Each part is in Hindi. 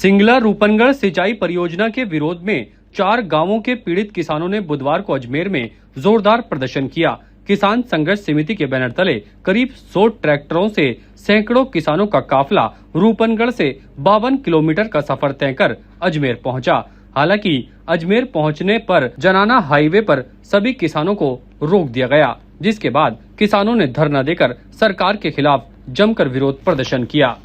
सिंगला रूपनगढ़ सिंचाई परियोजना के विरोध में 4 गांवों के पीड़ित किसानों ने बुधवार को अजमेर में जोरदार प्रदर्शन किया। किसान संघर्ष समिति के बैनर तले करीब 100 ट्रैक्टरों से सैकड़ों किसानों का काफिला रूपनगढ़ से 52 किलोमीटर का सफर तय कर अजमेर पहुंचा। हालांकि अजमेर पहुंचने पर जनाना हाईवे पर सभी किसानों को रोक दिया गया, जिसके बाद किसानों ने धरना देकर सरकार के खिलाफ जमकर विरोध प्रदर्शन किया।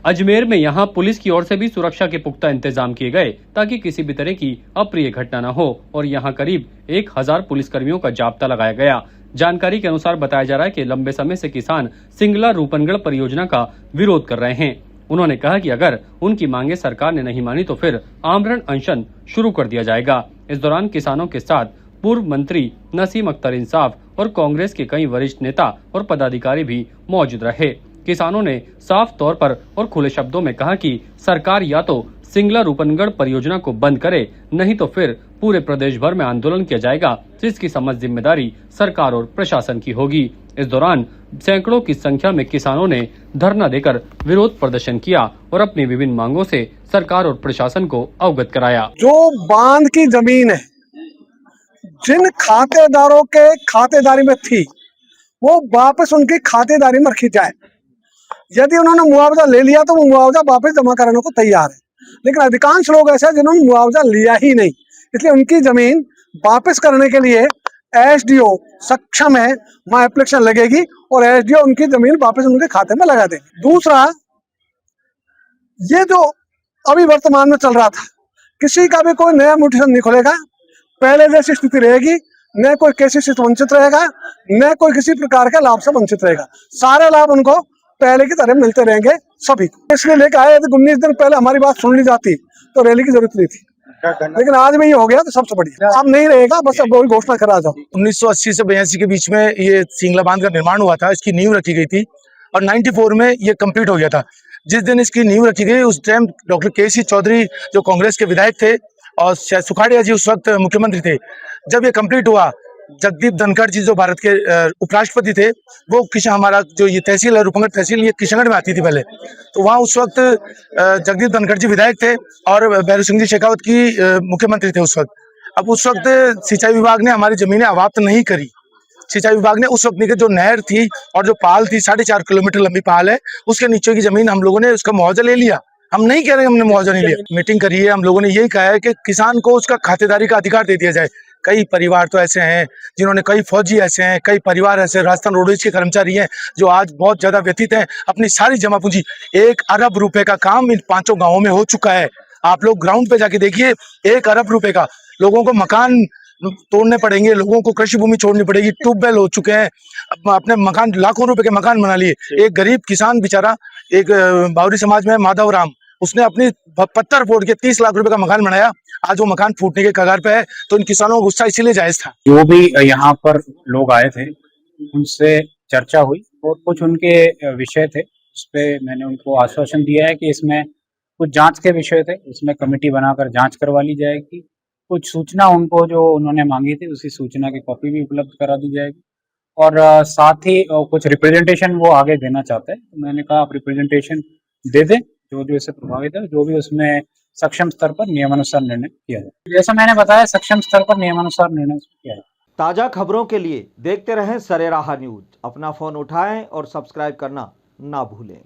अजमेर में यहां पुलिस की ओर से भी सुरक्षा के पुख्ता इंतजाम किए गए ताकि किसी भी तरह की अप्रिय घटना न हो और यहां करीब 1000 पुलिसकर्मियों का जाब्ता लगाया गया। जानकारी के अनुसार बताया जा रहा है कि लंबे समय से किसान सिंगला रूपनगढ़ परियोजना का विरोध कर रहे हैं। उन्होंने कहा कि अगर उनकी मांगे सरकार ने नहीं मानी तो फिर आमरण अनशन शुरू कर दिया जाएगा। इस दौरान किसानों के साथ पूर्व मंत्री नसीम अख्तर इंसाफ और कांग्रेस के कई वरिष्ठ नेता और पदाधिकारी भी मौजूद रहे। किसानों ने साफ तौर पर और खुले शब्दों में कहा कि सरकार या तो सिंगला रूपनगढ़ परियोजना को बंद करे, नहीं तो फिर पूरे प्रदेश भर में आंदोलन किया जाएगा, जिसकी समझ जिम्मेदारी सरकार और प्रशासन की होगी। इस दौरान सैकड़ों की संख्या में किसानों ने धरना देकर विरोध प्रदर्शन किया और अपनी विभिन्न मांगों से सरकार और प्रशासन को अवगत कराया। जो बांध की जमीन है, जिन खातेदारों के खातेदारी में थी, वो वापस उनकी खातेदारी में रखी जाए। यदि उन्होंने मुआवजा ले लिया तो वो मुआवजा वापस जमा कराने को तैयार है, लेकिन अधिकांश लोग ऐसे हैं जिन्होंने मुआवजा लिया ही नहीं, इसलिए उनकी जमीन वापस करने के लिए एसडीओ सक्षम है, वहां एप्लीकेशन लगेगी और एसडीओ उनकी जमीन वापस उनके खाते में लगा देगी। दूसरा, ये जो अभी वर्तमान में चल रहा था, किसी का भी कोई नया म्यूटेशन नहीं खुलेगा, पहले जैसी स्थिति रहेगी, न कोई केसी से वंचित रहेगा, न कोई किसी प्रकार के लाभ से वंचित रहेगा। सारे लाभ उनको पहले की तरह मिलते रहेंगे सभी को। इसलिए लेकर आए थे 19 दिन पहले हमारी बात सुन ली जाती तो रैली की जरूरत नहीं थी, लेकिन आज में ये हो गया तो सबसे बढ़िया। अब नहीं रहेगा, बस अब वही घोषणा करा जाओ। 1980 से 82 के बीच में ये सिंगला बांध का निर्माण हुआ था, इसकी नींव रखी गई थी और 94 में ये कंप्लीट हो गया था। जिस दिन इसकी नींव रखी गई उस टाइम डॉक्टर केसी चौधरी जो कांग्रेस के विधायक थे और सुखाड़िया जी उस वक्त मुख्यमंत्री थे। जब ये कंप्लीट हुआ, जगदीप धनखड़ जी जो भारत के उपराष्ट्रपति थे, वो हमारा जो ये तहसील है रूपनगढ़ तहसील, ये किशनगढ़ में आती थी पहले, तो वहाँ उस वक्त जगदीप धनखड़ जी विधायक थे और भैरू सिंह जी शेखावत की मुख्यमंत्री थे उस वक्त। अब उस वक्त सिंचाई विभाग ने हमारी जमीनें अवाप्त नहीं करी। सिंचाई विभाग ने उस वक्त जो नहर थी और जो पाल थी, 4.5 किलोमीटर लंबी पाल है, उसके नीचे की जमीन हम लोगों ने उसका मुआवजा ले लिया। हम नहीं कह रहे हमने मुआवजा नहीं लिया। मीटिंग करी है, हम लोगों ने यही कहा है कि किसान को उसका खातेदारी का अधिकार दे दिया जाए। कई परिवार तो ऐसे हैं जिन्होंने, कई फौजी ऐसे हैं, कई परिवार ऐसे राजस्थान रोडवेज के कर्मचारी हैं जो आज बहुत ज्यादा व्यथित हैं। अपनी सारी जमा पूंजी 1 अरब रुपए का काम इन 5 गांवों में हो चुका है। आप लोग ग्राउंड पे जाके देखिए, 1 अरब रुपए का, लोगों को मकान तोड़ने पड़ेंगे, लोगों को कृषि भूमि छोड़नी पड़ेगी, ट्यूबवेल हो चुके हैं, अपने मकान, लाखों रुपए के मकान बना लिए। एक गरीब किसान बेचारा, एक बावरी समाज में माधव राम, उसने अपनी पत्थर फोड़ के 30 लाख रुपए का मकान बनाया। आज वो मकान फूटने के कगार पे है, तो इन किसानों को गुस्सा इसीलिए जायज था। जो भी यहाँ पर लोग आए थे उनसे चर्चा हुई और कुछ उनके विषय थे, उस पर मैंने उनको आश्वासन दिया है कि इसमें कुछ जांच के विषय थे, उसमें कमेटी बनाकर जांच करवा ली जाएगी। कुछ सूचना उनको जो उन्होंने मांगी थी, उसी सूचना की कॉपी भी उपलब्ध करा दी जाएगी और साथ ही कुछ रिप्रेजेंटेशन वो आगे देना चाहते हैं, तो मैंने कहा आप रिप्रेजेंटेशन दे दें, जो इससे प्रभावित है, जो भी उसमें सक्षम स्तर पर नियमानुसार निर्णय किया जाए। जैसा मैंने बताया, सक्षम स्तर पर नियमानुसार निर्णय किया जाए। ताजा खबरों के लिए देखते रहें सरेराह न्यूज। अपना फोन उठाएं और सब्सक्राइब करना ना भूलें।